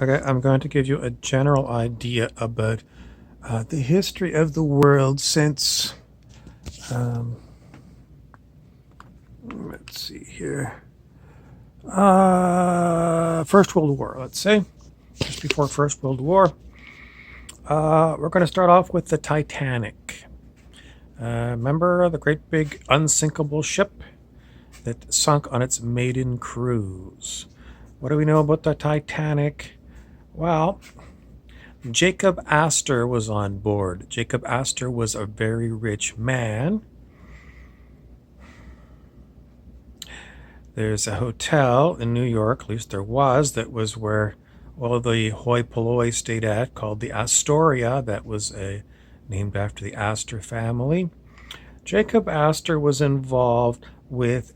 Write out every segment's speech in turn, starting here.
Okay, I'm going to give you a general idea about the history of the world since, um, let's see here, First World War, let's say, just before First World War. We're going to start off with the Titanic. Remember the great big unsinkable ship that sunk on its maiden cruise? What do we know about the Titanic? Well, Jacob Astor was on board. Jacob Astor was a very rich man. There's a hotel in New York, at least there was, that was where all the hoi polloi stayed at, called the Astoria. That was named after the Astor family. Jacob Astor was involved with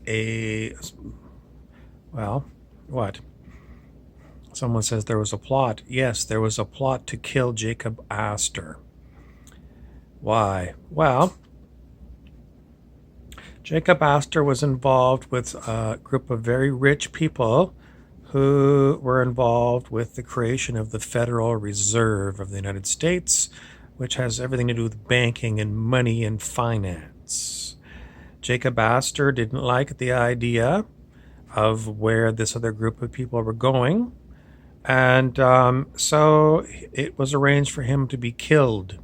well, what? Someone says there was a plot. Yes, there was a plot to kill Jacob Astor. Why? Well, Jacob Astor was involved with a group of very rich people who were involved with the creation of the Federal Reserve of the United States, which has everything to do with banking and money and finance. Jacob Astor didn't like the idea of where this other group of people were going, and so it was arranged for him to be killed.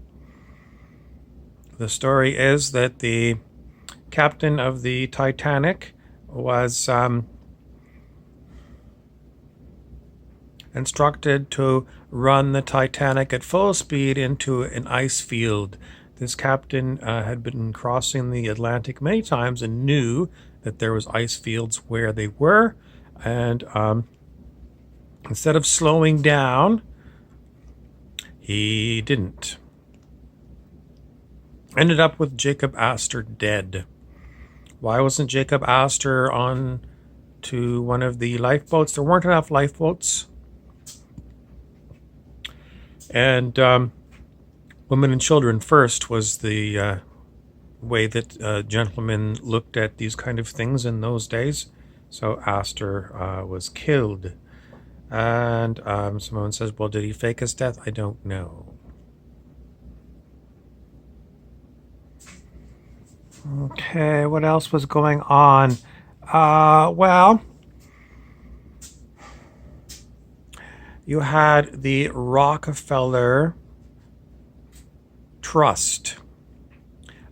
The story is that the captain of the Titanic was instructed to run the Titanic at full speed into an ice field. This captain had been crossing the Atlantic many times and knew that there was ice fields where they were, and instead of slowing down, he didn't. Ended up with Jacob Astor dead. Why wasn't Jacob Astor on to one of the lifeboats? There weren't enough lifeboats. And women and children first was the way that gentlemen looked at these kind of things in those days. So Astor was killed. And someone says, well, did he fake his death? I don't know. Okay, what else was going on? Well, you had the Rockefeller Trust.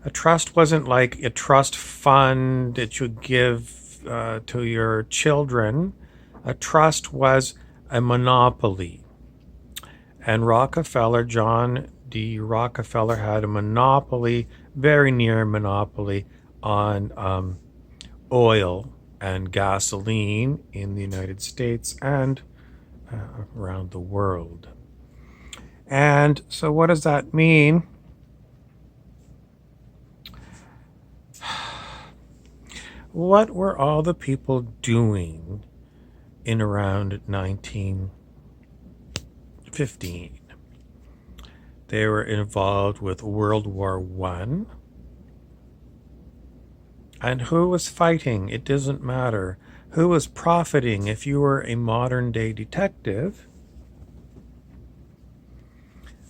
A trust wasn't like a trust fund that you give to your children. A trust was a monopoly. And Rockefeller, John D. Rockefeller, had a monopoly, very near monopoly, on oil and gasoline in the United States and around the world. And so, what does that mean? What were all the people doing in around 1915? They were involved with World War I. And who was fighting? It doesn't matter. Who was profiting? If you were a modern day detective,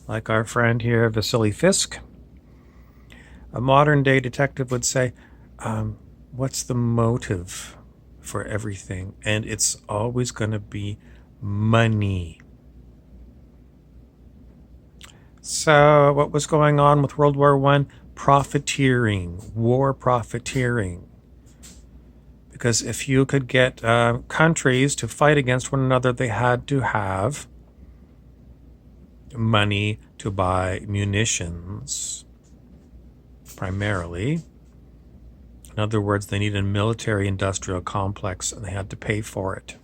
like our friend here, Vasily Fisk, a modern day detective would say, what's the motive for everything? And it's always going to be money. So what was going on with World War I? Profiteering, war profiteering. Because if you could get countries to fight against one another, they had to have money to buy munitions, primarily. In other words, they needed a military industrial complex and they had to pay for it.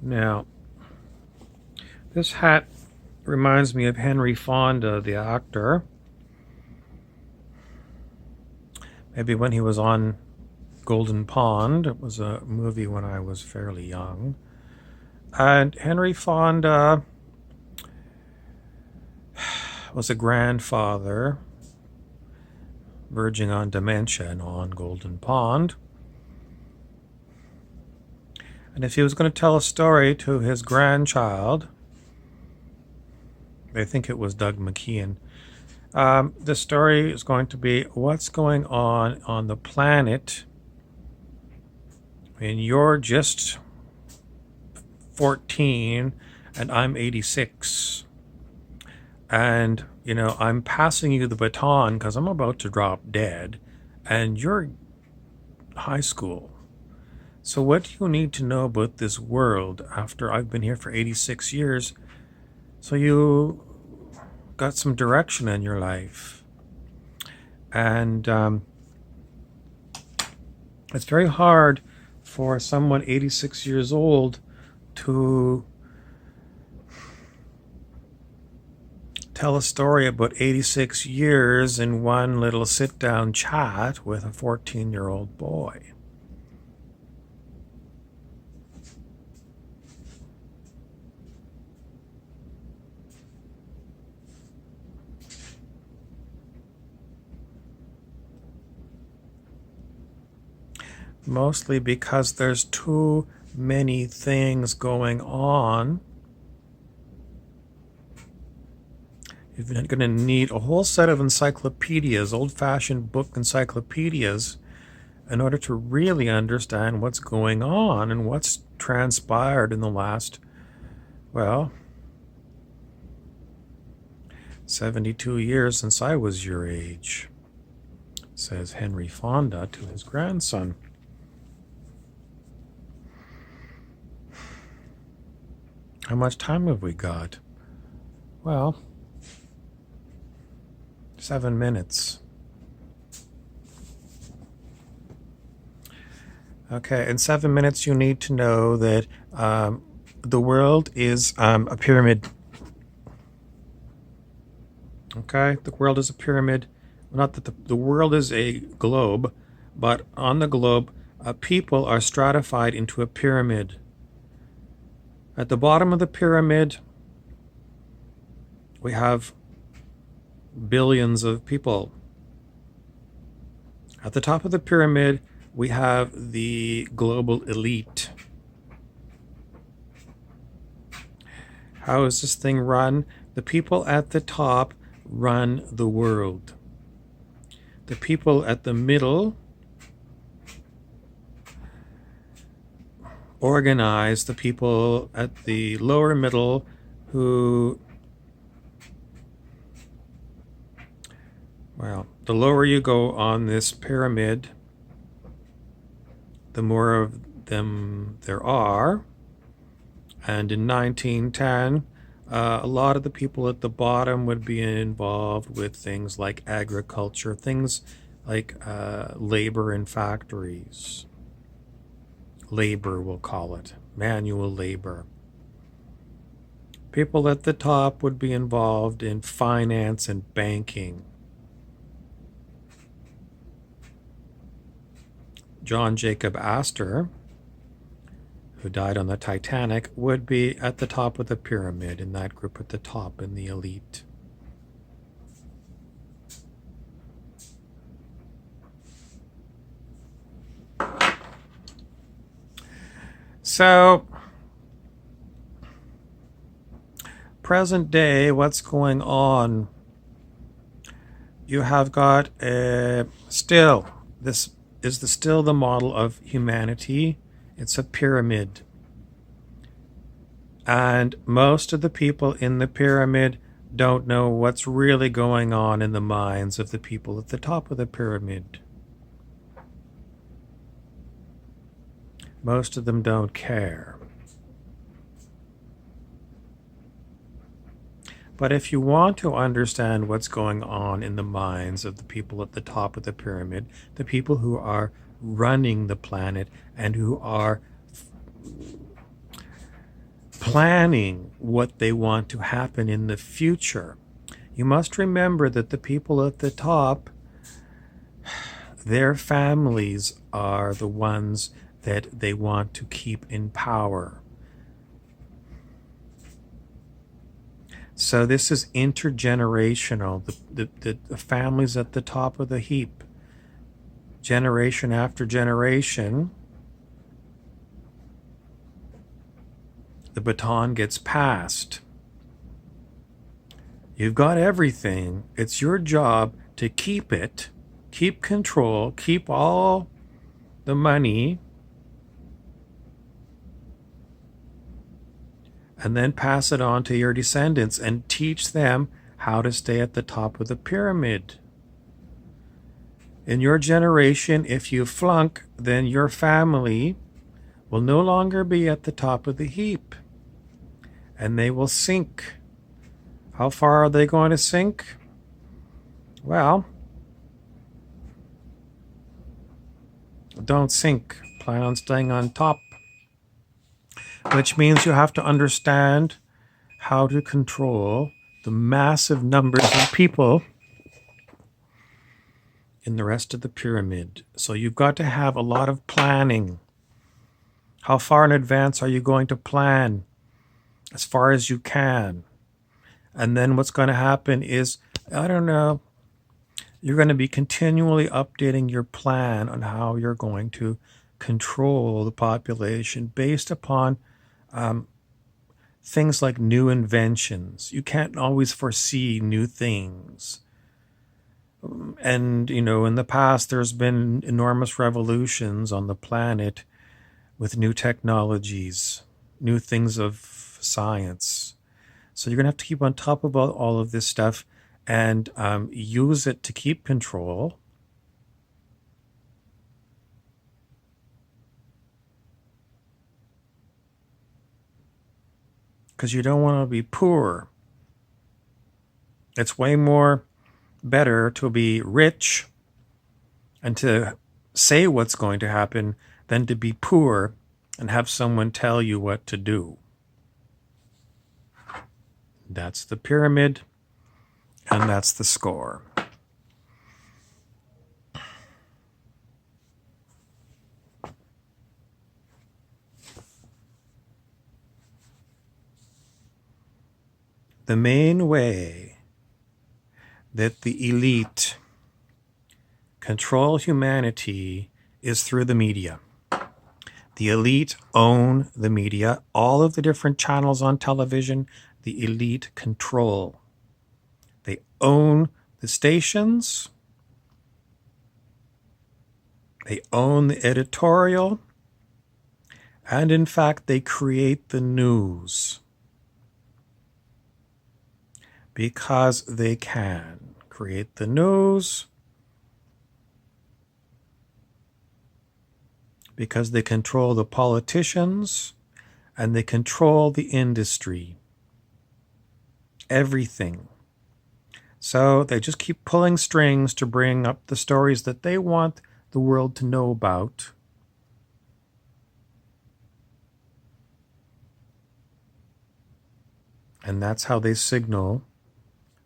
Now, this hat reminds me of Henry Fonda, the actor. maybe when he was on Golden Pond. It was a movie when I was fairly young. And Henry Fonda was a grandfather verging on dementia and on Golden Pond. And if he was going to tell a story to his grandchild, I think it was Doug McKeon, the story is going to be what's going on the planet. And you're just 14 and I'm 86. And, I'm passing you the baton because I'm about to drop dead. And you're high school. So what do you need to know about this world after I've been here for 86 years? So you got some direction in your life. And it's very hard for someone 86 years old to tell a story about 86 years in one little sit-down chat with a 14-year-old boy. Mostly because there's too many things going on. You're going to need a whole set of encyclopedias, old-fashioned book encyclopedias, in order to really understand what's going on and what's transpired in the last, 72 years since I was your age, says Henry Fonda to his grandson. How much time have we got? 7 minutes. Okay, in 7 minutes you need to know that the world is a pyramid. Okay, the world is a pyramid. Not that the world is a globe, but on the globe, people are stratified into a pyramid. At the bottom of the pyramid, we have billions of people. At the top of the pyramid, we have the global elite. How is this thing run? The people at the top run the world. The people at the middle organize the people at the lower middle who, the lower you go on this pyramid, the more of them there are. And in 1910, a lot of the people at the bottom would be involved with things like agriculture, things like labor in factories. Labor, we'll call it, manual labor. People at the top would be involved in finance and banking. John Jacob Astor, who died on the Titanic, would be at the top of the pyramid, in that group at the top, in the elite. So, present day, what's going on? You have got still the model of humanity. It's a pyramid. And most of the people in the pyramid don't know what's really going on in the minds of the people at the top of the pyramid. Most of them don't care. But if you want to understand what's going on in the minds of the people at the top of the pyramid, the people who are running the planet and who are planning what they want to happen in the future, you must remember that the people at the top, their families are the ones that they want to keep in power. So this is intergenerational. The families at the top of the heap, generation after generation, the baton gets passed. You've got everything. It's your job to keep it, keep control, keep all the money, and then pass it on to your descendants and teach them how to stay at the top of the pyramid. In your generation, if you flunk, then your family will no longer be at the top of the heap, and they will sink. How far are they going to sink? Well, don't sink. Plan on staying on top. Which means you have to understand how to control the massive numbers of people in the rest of the pyramid. So you've got to have a lot of planning. How far in advance are you going to plan? As far as you can. And then what's going to happen is, I don't know, you're going to be continually updating your plan on how you're going to control the population based upon things like new inventions. You can't always foresee new things. And, in the past, there's been enormous revolutions on the planet with new technologies, new things of science. So you're going to have to keep on top of all of this stuff and use it to keep control. Because you don't want to be poor. It's way more better to be rich and to say what's going to happen than to be poor and have someone tell you what to do. That's the pyramid, and that's the score. The main way that the elite control humanity is through the media. The elite own the media. All of the different channels on television, the elite control. They own the stations. They own the editorial. And in fact, they create the news. Because they can create the news, because they control the politicians, and they control the industry. Everything. So they just keep pulling strings to bring up the stories that they want the world to know about. And that's how they signal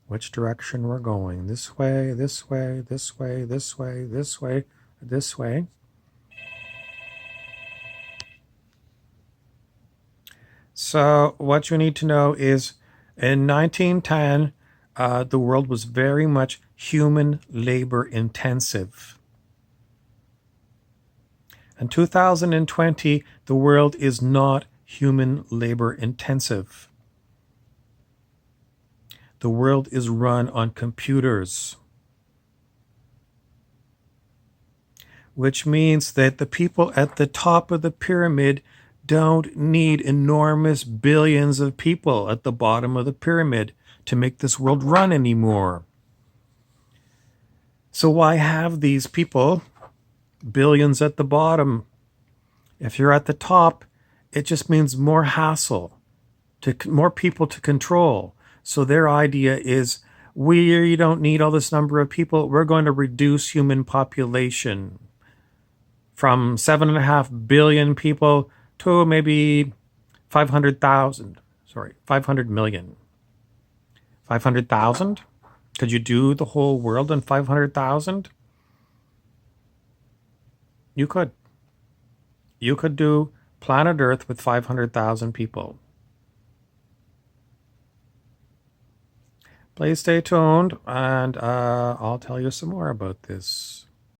which direction we're going. This way, this way, this way, this way, this way, this way. So what you need to know is in 1910, the world was very much human labor intensive. In 2020, the world is not human labor intensive. The world is run on computers, which means that the people at the top of the pyramid don't need enormous billions of people at the bottom of the pyramid to make this world run anymore. So why have these people, billions at the bottom? If you're at the top, it just means more hassle, more people to control. So their idea is, we don't need all this number of people. We're going to reduce human population from 7.5 billion people to maybe 500 million. 500,000? Could you do the whole world in 500,000? You could. You could do planet Earth with 500,000 people. Please stay tuned, and I'll tell you some more about this.